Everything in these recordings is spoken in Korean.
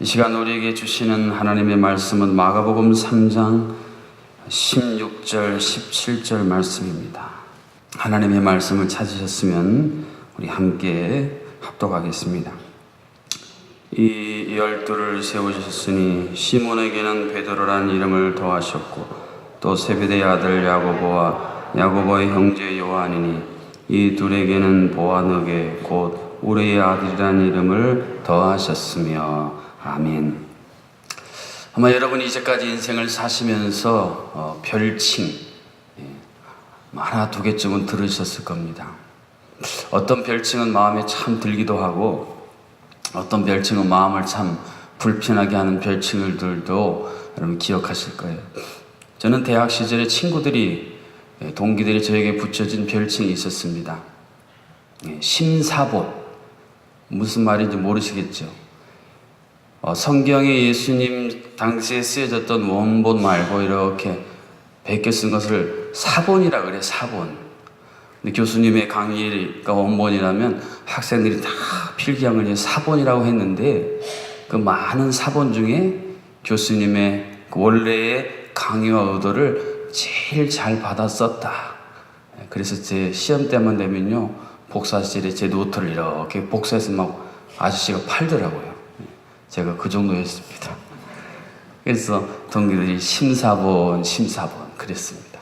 이 시간 우리에게 주시는 하나님의 말씀은 마가복음 3장 16절, 17절 말씀입니다. 하나님의 말씀을 찾으셨으면 우리 함께 합독하겠습니다. 이 열두를 세우셨으니 시몬에게는 베드로란 이름을 더하셨고 또 세베대의 아들 야고보와 야고보의 형제 요한이니 이 둘에게는 보아너게 곧 우레의 아들이란 이름을 더하셨으며 아멘. 아마 여러분이 이제까지 인생을 사시면서 별칭 하나 두 개쯤은 들으셨을 겁니다. 어떤 별칭은 마음에 참 들기도 하고 어떤 별칭은 마음을 참 불편하게 하는 별칭들도 여러분 기억하실 거예요. 저는 대학 시절에 동기들이 저에게 붙여준 별칭이 있었습니다. 심사본. 무슨 말인지 모르시겠죠? 성경에 예수님 당시에 쓰여졌던 원본 말고 이렇게 베껴 쓴 것을 사본이라 그래요. 사본. 근데 교수님의 강의가 원본이라면 학생들이 다 필기함을 해서 사본이라고 했는데 그 많은 사본 중에 교수님의 그 원래의 강의와 의도를 제일 잘 받아 썼다. 그래서 제 시험 때만 되면요, 복사실에 제 노트를 이렇게 복사해서 막 아저씨가 팔더라고요. 제가 그 정도였습니다. 그래서 동기들이 심사본 그랬습니다.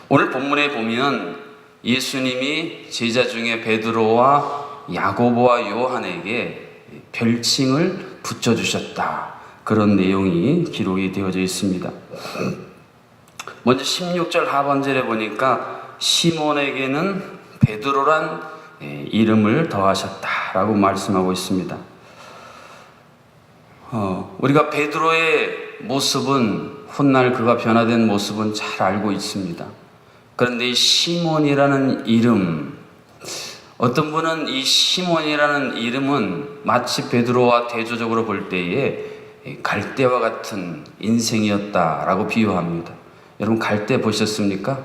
오늘 본문에 보면 예수님이 제자 중에 베드로와 야고보와 요한에게 별칭을 붙여주셨다. 그런 내용이 기록이 되어져 있습니다. 먼저 16절 하반절에 보니까 시몬에게는 베드로란 이름을 더하셨다라고 말씀하고 있습니다. 우리가 베드로의 모습은 훗날 그가 변화된 모습은 잘 알고 있습니다. 그런데 이 시몬이라는 이름, 어떤 분은 이 시몬이라는 이름은 마치 베드로와 대조적으로 볼 때에 갈대와 같은 인생이었다라고 비유합니다. 여러분 갈대 보셨습니까?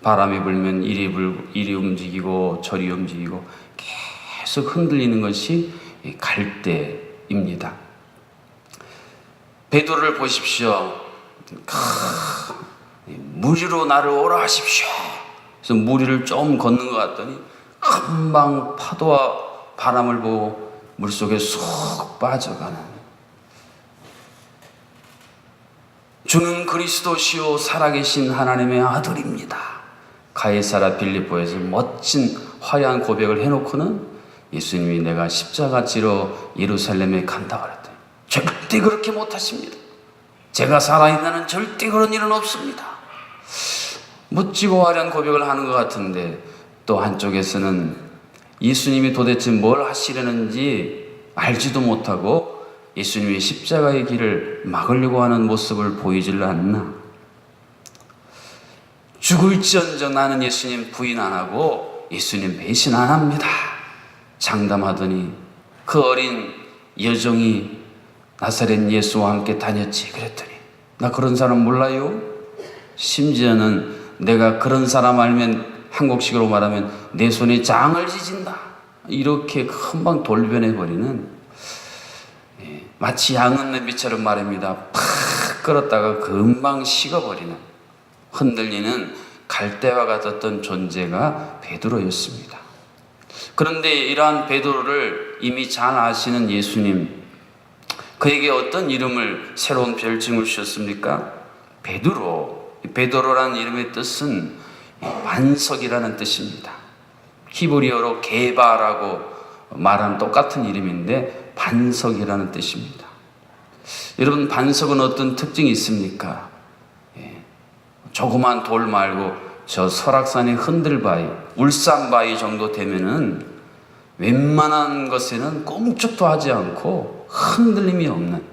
바람이 불면 이리 움직이고 저리 움직이고 계속 흔들리는 것이 갈대입니다. 베드로를 보십시오. 무리로 나를 오라 하십시오. 그래서 무리를 좀 걷는 것 같더니 금방 파도와 바람을 보고 물속에 쏙 빠져가는. 주는 그리스도시요 살아계신 하나님의 아들입니다. 가이사랴 빌립보에서 멋진 화려한 고백을 해놓고는 예수님이 내가 십자가 지러 예루살렘에 간다 그랬더니 절대 그렇게 못하십니다. 제가 살아있는 한은 절대 그런 일은 없습니다. 멋지고 화려한 고백을 하는 것 같은데 또 한쪽에서는 예수님이 도대체 뭘 하시려는지 알지도 못하고 예수님이 십자가의 길을 막으려고 하는 모습을 보이질 않나. 죽을지언정 나는 예수님 부인 안 하고 예수님 배신 안 합니다. 장담하더니 그 어린 여종이 나사렛 예수와 함께 다녔지 그랬더니 나 그런 사람 몰라요? 심지어는 내가 그런 사람 알면 한국식으로 말하면 내 손에 장을 지진다. 이렇게 금방 돌변해버리는 마치 양은 냄비처럼 말입니다. 팍 끓었다가 금방 식어버리는 흔들리는 갈대와 같았던 존재가 베드로였습니다. 그런데 이러한 베드로를 이미 잘 아시는 예수님, 그에게 어떤 이름을 새로운 별칭을 주셨습니까? 베드로라는 이름의 뜻은 반석이라는 뜻입니다. 히브리어로 게바라고 말하는 똑같은 이름인데 반석이라는 뜻입니다. 여러분 반석은 어떤 특징이 있습니까? 조그만 돌 말고 저 설악산의 흔들바위, 울산바위 정도 되면은 웬만한 것에는 꼼짝도 하지 않고 흔들림이 없는,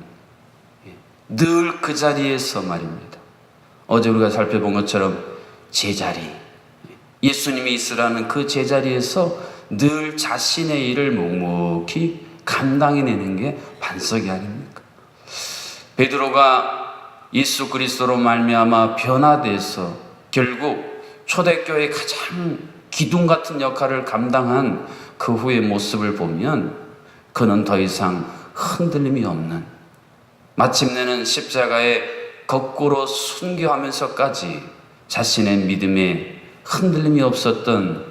늘 그 자리에서 말입니다. 어제 우리가 살펴본 것처럼 제자리, 예수님이 있으라는 그 제자리에서 늘 자신의 일을 묵묵히 감당해내는 게 반석이 아닙니까? 베드로가 예수 그리스도로 말미암아 변화돼서 결국 초대교회의 가장 기둥 같은 역할을 감당한 그 후의 모습을 보면 그는 더 이상 흔들림이 없는, 마침내는 십자가에 거꾸로 순교하면서까지 자신의 믿음에 흔들림이 없었던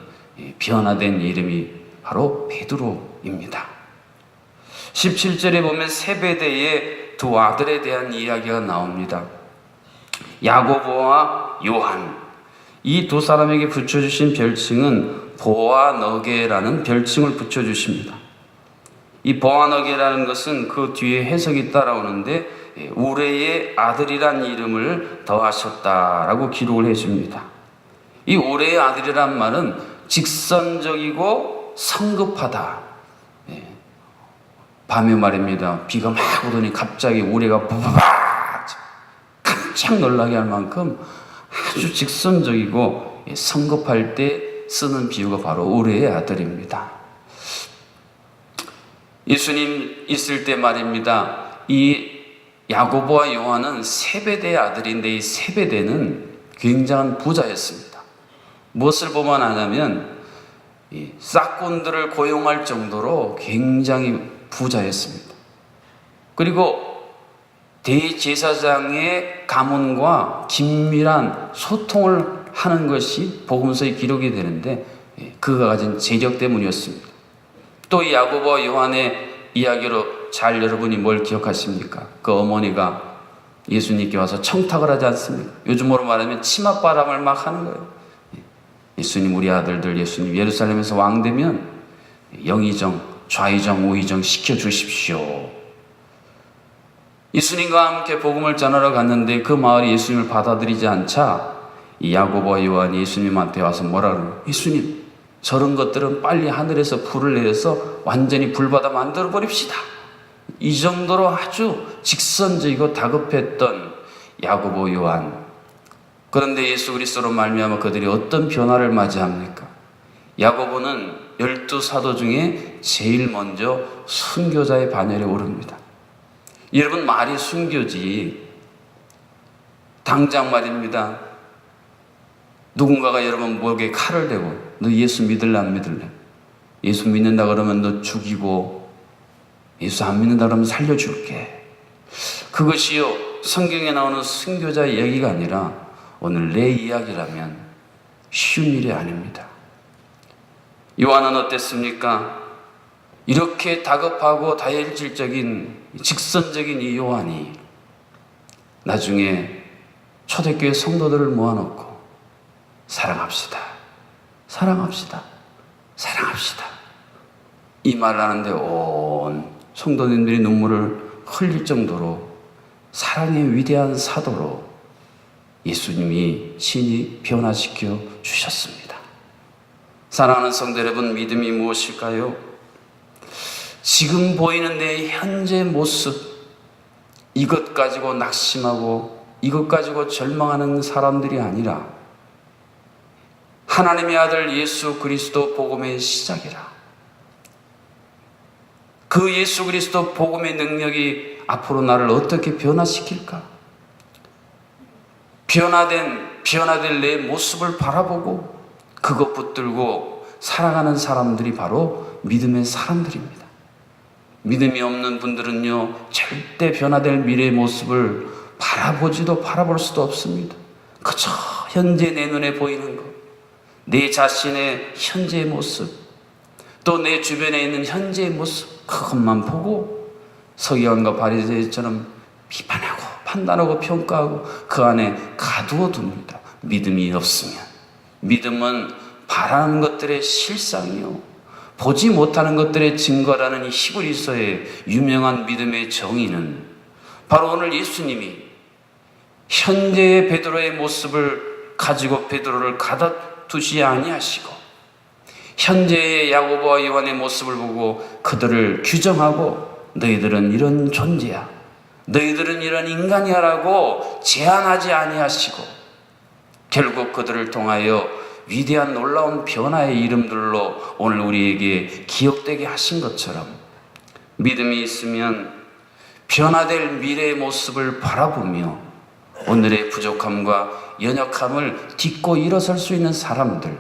변화된 이름이 바로 베드로입니다. 17절에 보면 세베대의 두 아들에 대한 이야기가 나옵니다. 야고보와 요한, 이 두 사람에게 붙여주신 별칭은 보아너게라는 별칭을 붙여주십니다. 이 보아너게라는 것은 그 뒤에 해석이 따라오는데 우레의 아들이란 이름을 더하셨다라고 기록을 해줍니다. 이 우레의 아들이란 말은 직선적이고 성급하다. 밤에 말입니다. 비가 막 오더니 갑자기 우레가 부바박 깜짝 놀라게 할 만큼 아주 직선적이고 성급할 때 쓰는 비유가 바로 우레의 아들입니다. 예수님 있을 때 말입니다. 이 야고보와 요한은 세베대의 아들인데 이 세베대는 굉장한 부자였습니다. 무엇을 보면 아냐면 이 싹꾼들을 고용할 정도로 굉장히 부자였습니다. 그리고 대제사장의 가문과 긴밀한 소통을 하는 것이 복음서에 기록이 되는데 그가 가진 재력 때문이었습니다. 또 이 야고보와 요한의 이야기로 잘 여러분이 뭘 기억하십니까? 그 어머니가 예수님께 와서 청탁을 하지 않습니까? 요즘으로 말하면 치맛바람을 막 하는 거예요. 예수님, 우리 아들들 예수님 예루살렘에서 왕 되면 영의정, 좌의정, 우의정 시켜주십시오. 예수님과 함께 복음을 전하러 갔는데 그 마을이 예수님을 받아들이지 않자 이 야고보와 요한이 예수님한테 와서 뭐라 그래요? 예수님, 저런 것들은 빨리 하늘에서 불을 내려서 완전히 불바다 만들어 버립시다. 이 정도로 아주 직선적이고 다급했던 야고보, 요한. 그런데 예수 그리스도로 말미암아 그들이 어떤 변화를 맞이합니까? 야고보는 12사도 중에 제일 먼저 순교자의 반열에 오릅니다. 여러분, 말이 순교지. 당장 말입니다. 누군가가 여러분 목에 칼을 대고 너 예수 믿을래 안 믿을래? 예수 믿는다 그러면 너 죽이고 예수 안 믿는다 그러면 살려줄게. 그것이요 성경에 나오는 순교자의 얘기가 아니라 오늘 내 이야기라면 쉬운 일이 아닙니다. 요한은 어땠습니까? 이렇게 다급하고 다혈질적인 직선적인 이 요한이 나중에 초대교회 성도들을 모아놓고 사랑합시다. 사랑합시다. 사랑합시다. 이 말을 하는데 온 성도님들이 눈물을 흘릴 정도로 사랑의 위대한 사도로 예수님이 신이 변화시켜 주셨습니다. 사랑하는 성도 여러분, 믿음이 무엇일까요? 지금 보이는 내 현재 모습, 이것 가지고 낙심하고 이것 가지고 절망하는 사람들이 아니라 하나님의 아들 예수 그리스도 복음의 시작이라. 그 예수 그리스도 복음의 능력이 앞으로 나를 어떻게 변화시킬까? 변화될 내 모습을 바라보고 그것 붙들고 살아가는 사람들이 바로 믿음의 사람들입니다. 믿음이 없는 분들은요, 절대 변화될 미래의 모습을 바라볼 수도 없습니다. 그저 현재 내 눈에 보이는 것, 내 자신의 현재의 모습, 또 내 주변에 있는 현재의 모습, 그것만 보고 서기관과 바리새인처럼 비판하고 판단하고 평가하고 그 안에 가두어 둡니다. 믿음이 없으면. 믿음은 바라는 것들의 실상이요, 보지 못하는 것들의 증거라는 이 히브리서의 유명한 믿음의 정의는 바로 오늘 예수님이 현재의 베드로의 모습을 가지고 베드로를 가다두지 아니하시고 현재의 야고보와 요한의 모습을 보고 그들을 규정하고 너희들은 이런 존재야, 너희들은 이런 인간이야라고 제한하지 아니하시고 결국 그들을 통하여 위대한 놀라운 변화의 이름들로 오늘 우리에게 기억되게 하신 것처럼 믿음이 있으면 변화될 미래의 모습을 바라보며 오늘의 부족함과 연약함을 딛고 일어설 수 있는 사람들,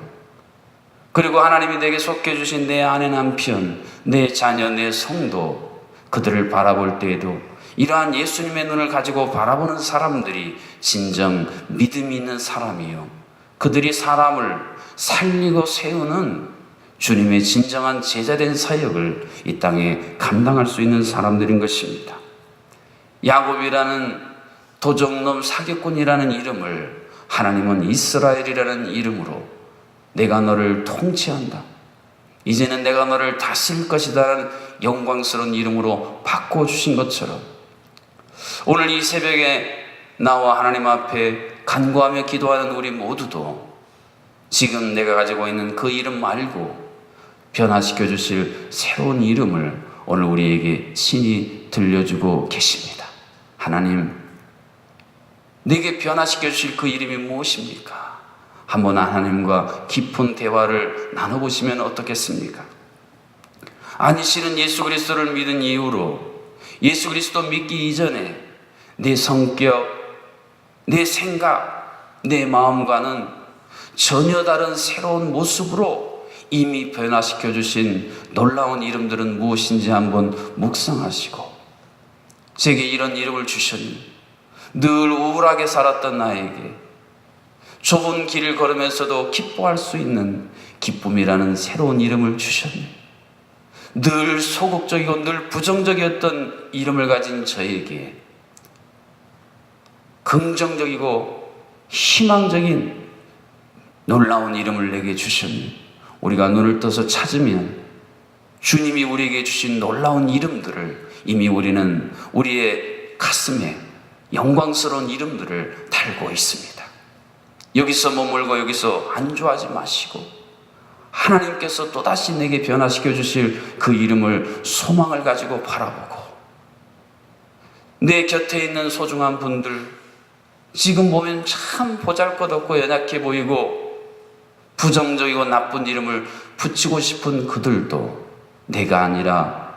그리고 하나님이 내게 속해 주신 내 아내 남편, 내 자녀, 내 성도, 그들을 바라볼 때에도 이러한 예수님의 눈을 가지고 바라보는 사람들이 진정 믿음이 있는 사람이요, 그들이 사람을 살리고 세우는 주님의 진정한 제자된 사역을 이 땅에 감당할 수 있는 사람들인 것입니다. 야곱이라는 도적놈 사기꾼이라는 이름을 하나님은 이스라엘이라는 이름으로 내가 너를 통치한다, 이제는 내가 너를 다스릴 것이다라는 영광스러운 이름으로 바꿔주신 것처럼 오늘 이 새벽에 나와 하나님 앞에 간구하며 기도하는 우리 모두도 지금 내가 가지고 있는 그 이름 말고 변화시켜 주실 새로운 이름을 오늘 우리에게 친히 들려주고 계십니다. 하나님, 내게 변화시켜 주실 그 이름이 무엇입니까? 한번 하나님과 깊은 대화를 나눠보시면 어떻겠습니까? 아니시는 예수 그리스도를 믿은 이후로 예수 그리스도 믿기 이전에 내 성격, 내 생각, 내 마음과는 전혀 다른 새로운 모습으로 이미 변화시켜 주신 놀라운 이름들은 무엇인지 한번 묵상하시고, 제게 이런 이름을 주셨니? 늘 우울하게 살았던 나에게 좁은 길을 걸으면서도 기뻐할 수 있는 기쁨이라는 새로운 이름을 주셨네. 늘 소극적이고 늘 부정적이었던 이름을 가진 저에게 긍정적이고 희망적인 놀라운 이름을 내게 주셨네. 우리가 눈을 떠서 찾으면 주님이 우리에게 주신 놀라운 이름들을 이미 우리는 우리의 가슴에 영광스러운 이름들을 달고 있습니다. 여기서 머물고 여기서 안주하지 마시고 하나님께서 또다시 내게 변화시켜 주실 그 이름을 소망을 가지고 바라보고, 내 곁에 있는 소중한 분들, 지금 보면 참 보잘것없고 연약해 보이고 부정적이고 나쁜 이름을 붙이고 싶은 그들도 내가 아니라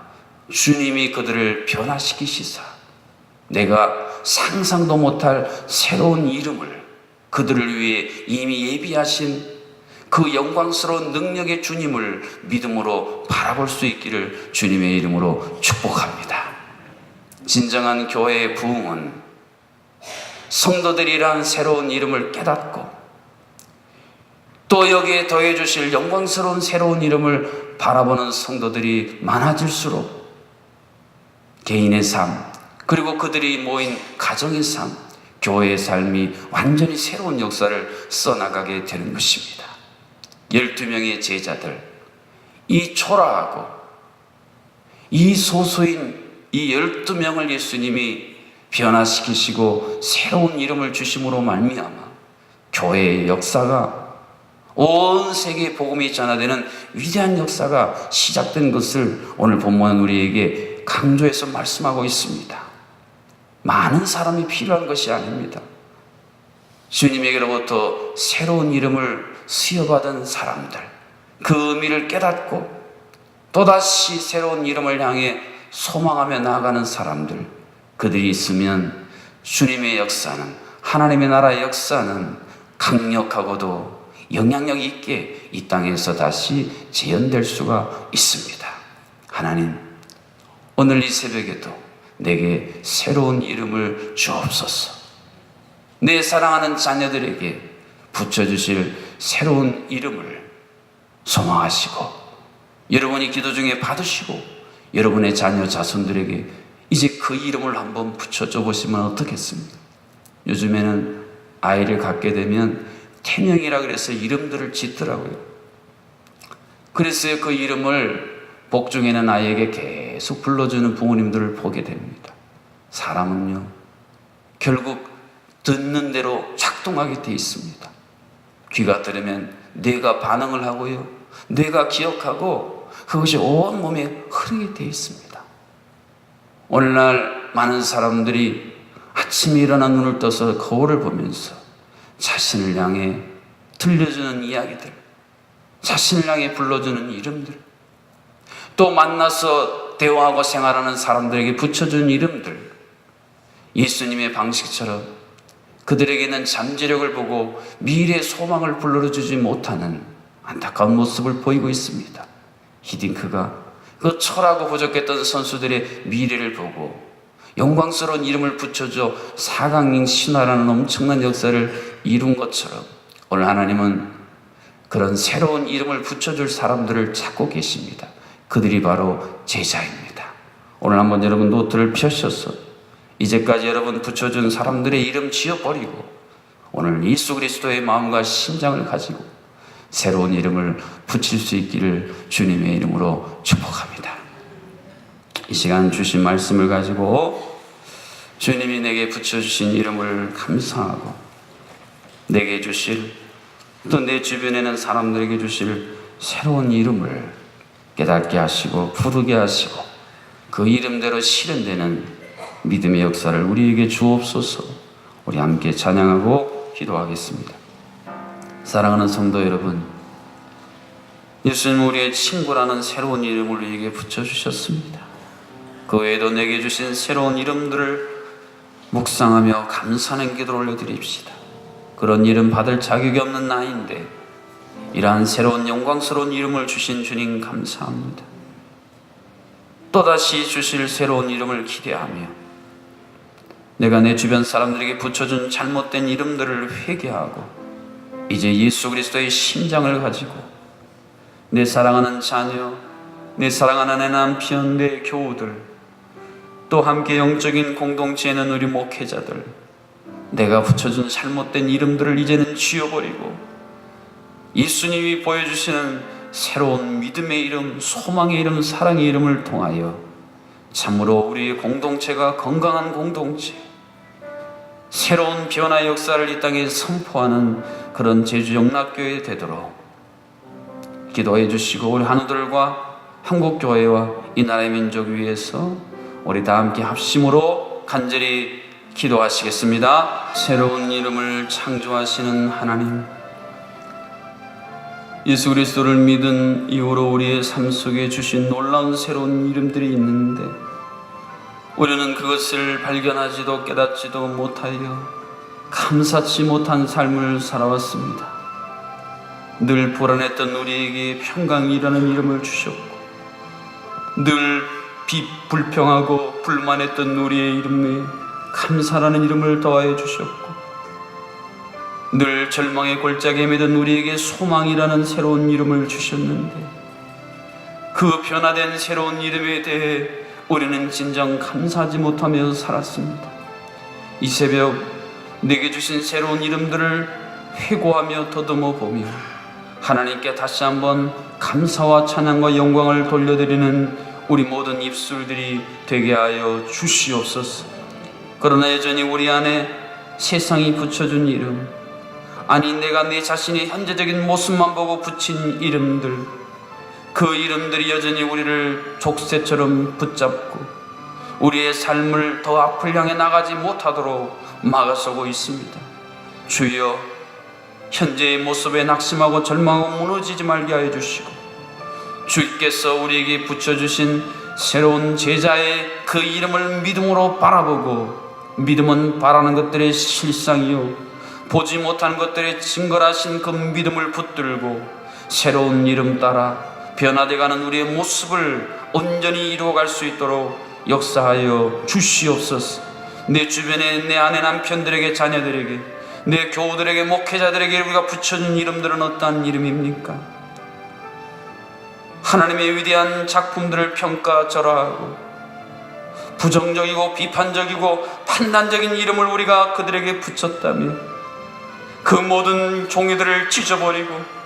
주님이 그들을 변화시키시사 내가 상상도 못할 새로운 이름을 그들을 위해 이미 예비하신 그 영광스러운 능력의 주님을 믿음으로 바라볼 수 있기를 주님의 이름으로 축복합니다. 진정한 교회의 부흥은 성도들이란 새로운 이름을 깨닫고 또 여기에 더해 주실 영광스러운 새로운 이름을 바라보는 성도들이 많아질수록 개인의 삶, 그리고 그들이 모인 가정의 삶, 교회의 삶이 완전히 새로운 역사를 써나가게 되는 것입니다. 12명의 제자들, 이 초라하고 이 소수인 이 12명을 예수님이 변화시키시고 새로운 이름을 주심으로 말미암아 교회의 역사가 온 세계에 복음이 전하되는 위대한 역사가 시작된 것을 오늘 본문은 우리에게 강조해서 말씀하고 있습니다. 많은 사람이 필요한 것이 아닙니다. 주님에게로부터 새로운 이름을 수여받은 사람들, 그 의미를 깨닫고 또다시 새로운 이름을 향해 소망하며 나아가는 사람들, 그들이 있으면 주님의 역사는, 하나님의 나라의 역사는 강력하고도 영향력 있게 이 땅에서 다시 재현될 수가 있습니다. 하나님, 오늘 이 새벽에도 내게 새로운 이름을 주옵소서. 내 사랑하는 자녀들에게 붙여주실 새로운 이름을 소망하시고, 여러분이 기도 중에 받으시고 여러분의 자녀 자손들에게 이제 그 이름을 한번 붙여줘 보시면 어떻겠습니까? 요즘에는 아이를 갖게 되면 태명이라 그래서 이름들을 짓더라고요. 그래서 그 이름을 복중에는 아이에게 계속 불러주는 부모님들을 보게 됩니다. 사람은요, 결국 듣는 대로 작동하게 돼 있습니다. 귀가 들으면 뇌가 반응을 하고요, 뇌가 기억하고 그것이 온몸에 흐르게 돼 있습니다. 오늘날 많은 사람들이 아침에 일어나 눈을 떠서 거울을 보면서 자신을 향해 들려주는 이야기들, 자신을 향해 불러주는 이름들, 또 만나서 대화하고 생활하는 사람들에게 붙여준 이름들, 예수님의 방식처럼 그들에게는 잠재력을 보고 미래의 소망을 불러주지 못하는 안타까운 모습을 보이고 있습니다. 히딩크가 그 철하고 부족했던 선수들의 미래를 보고 영광스러운 이름을 붙여줘 4강링 신화라는 엄청난 역사를 이룬 것처럼 오늘 하나님은 그런 새로운 이름을 붙여줄 사람들을 찾고 계십니다. 그들이 바로 제자입니다. 오늘 한번 여러분 노트를 펴셔서 이제까지 여러분 붙여준 사람들의 이름 지워버리고 오늘 예수 그리스도의 마음과 심장을 가지고 새로운 이름을 붙일 수 있기를 주님의 이름으로 축복합니다. 이 시간 주신 말씀을 가지고 주님이 내게 붙여주신 이름을 감사하고 내게 주실 또 내 주변에는 사람들에게 주실 새로운 이름을 깨닫게 하시고 부르게 하시고 그 이름대로 실현되는 믿음의 역사를 우리에게 주옵소서. 우리 함께 찬양하고 기도하겠습니다. 사랑하는 성도 여러분, 예수님 우리의 친구라는 새로운 이름을 우리에게 붙여주셨습니다. 그 외에도 내게 주신 새로운 이름들을 묵상하며 감사하는 기도를 올려드립시다. 그런 이름 받을 자격이 없는 나인데 이러한 새로운 영광스러운 이름을 주신 주님 감사합니다. 또다시 주실 새로운 이름을 기대하며 내가 내 주변 사람들에게 붙여준 잘못된 이름들을 회개하고 이제 예수 그리스도의 심장을 가지고 내 사랑하는 자녀, 내 사랑하는 내 남편, 내 교우들, 또 함께 영적인 공동체에 있는 우리 목회자들, 내가 붙여준 잘못된 이름들을 이제는 지워버리고 예수님이 보여주시는 새로운 믿음의 이름, 소망의 이름, 사랑의 이름을 통하여 참으로 우리의 공동체가 건강한 공동체, 새로운 변화의 역사를 이 땅에 선포하는 그런 제주 영락교회 되도록 기도해 주시고 우리 한우들과 한국교회와 이 나라의 민족 위해서 우리 다 함께 합심으로 간절히 기도하시겠습니다. 새로운 이름을 창조하시는 하나님, 예수 그리스도를 믿은 이후로 우리의 삶 속에 주신 놀라운 새로운 이름들이 있는데 우리는 그것을 발견하지도 깨닫지도 못하여 감사치 못한 삶을 살아왔습니다. 늘 불안했던 우리에게 평강이라는 이름을 주셨고 늘 불평하고 불만했던 우리의 이름에 감사라는 이름을 더하여 주셨고 늘 절망의 골짜기에 매던 우리에게 소망이라는 새로운 이름을 주셨는데 그 변화된 새로운 이름에 대해 우리는 진정 감사하지 못하며 살았습니다. 이 새벽 내게 주신 새로운 이름들을 회고하며 더듬어 보며 하나님께 다시 한번 감사와 찬양과 영광을 돌려드리는 우리 모든 입술들이 되게 하여 주시옵소서. 그러나 여전히 우리 안에 세상이 붙여준 이름, 아니 내가 내 자신의 현재적인 모습만 보고 붙인 이름들, 그 이름들이 여전히 우리를 족쇄처럼 붙잡고 우리의 삶을 더 앞을 향해 나가지 못하도록 막아서고 있습니다. 주여, 현재의 모습에 낙심하고 절망하고 무너지지 말게 하여 주시고 주께서 우리에게 붙여주신 새로운 제자의 그 이름을 믿음으로 바라보고 믿음은 바라는 것들의 실상이요 보지 못하는 것들의 증거라신 그 믿음을 붙들고 새로운 이름 따라 변화되어가는 우리의 모습을 온전히 이루어갈 수 있도록 역사하여 주시옵소서. 내 주변에 내 아내 남편들에게 자녀들에게 내 교우들에게 목회자들에게 우리가 붙여준 이름들은 어떠한 이름입니까? 하나님의 위대한 작품들을 평가절하하고 부정적이고 비판적이고 판단적인 이름을 우리가 그들에게 붙였다며 그 모든 종이들을 찢어버리고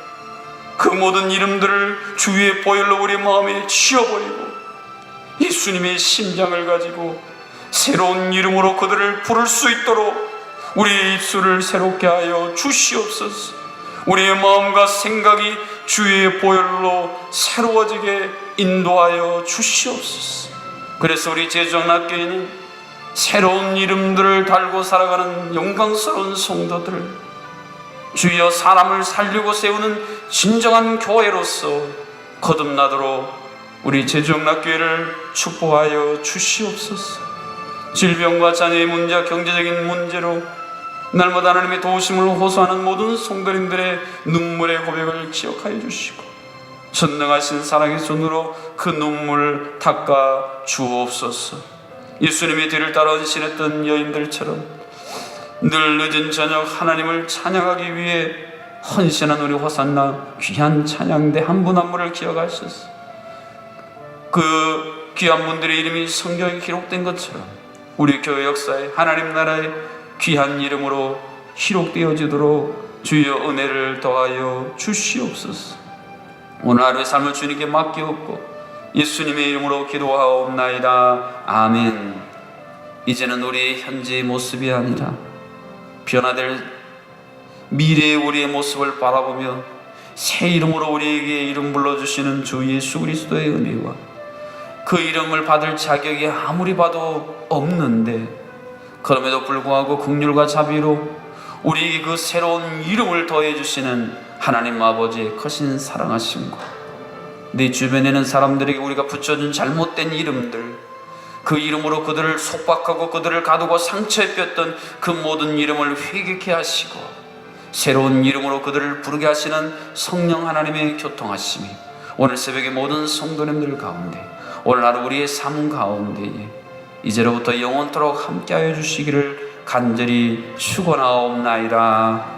그 모든 이름들을 주위의 보혈로 우리 마음에 치워버리고 예수님의 심장을 가지고 새로운 이름으로 그들을 부를 수 있도록 우리의 입술을 새롭게 하여 주시옵소서. 우리의 마음과 생각이 주의 보혈로 새로워지게 인도하여 주시옵소서. 그래서 우리 제주영락교회는 새로운 이름들을 달고 살아가는 영광스러운 성도들, 주여 사람을 살리고 세우는 진정한 교회로서 거듭나도록 우리 제주영락교회를 축복하여 주시옵소서. 질병과 자녀의 문제, 경제적인 문제로 날마다 하나님의 도우심을 호소하는 모든 성도님들의 눈물의 고백을 기억하여 주시고 전능하신 사랑의 손으로 그 눈물 닦아 주옵소서. 예수님의 뒤를 따라 헌신했던 여인들처럼 늘 늦은 저녁 하나님을 찬양하기 위해 헌신한 우리 호산나 귀한 찬양대 한 분 한 분을 기억하셔서 그 귀한 분들의 이름이 성경에 기록된 것처럼 우리 교회 역사에 하나님 나라의 귀한 이름으로 기록되어지도록 주여 은혜를 더하여 주시옵소서. 오늘 하루의 삶을 주님께 맡기옵고 예수님의 이름으로 기도하옵나이다. 아멘. 이제는 우리의 현재의 모습이 아니라 변화될 미래의 우리의 모습을 바라보며 새 이름으로 우리에게 이름 불러주시는 주 예수 그리스도의 은혜와 그 이름을 받을 자격이 아무리 봐도 없는데 그럼에도 불구하고 긍휼과 자비로 우리에게 그 새로운 이름을 더해주시는 하나님 아버지의 크신 사랑하심과 내 주변에 있는 사람들에게 우리가 붙여준 잘못된 이름들, 그 이름으로 그들을 속박하고 그들을 가두고 상처에 뺐던 그 모든 이름을 회개케 하시고 새로운 이름으로 그들을 부르게 하시는 성령 하나님의 교통하심이 오늘 새벽에 모든 성도님들 가운데 오늘 하루 우리의 삶 가운데에 이제로부터 영원토록 함께하여 주시기를 간절히 축원하옵나이다.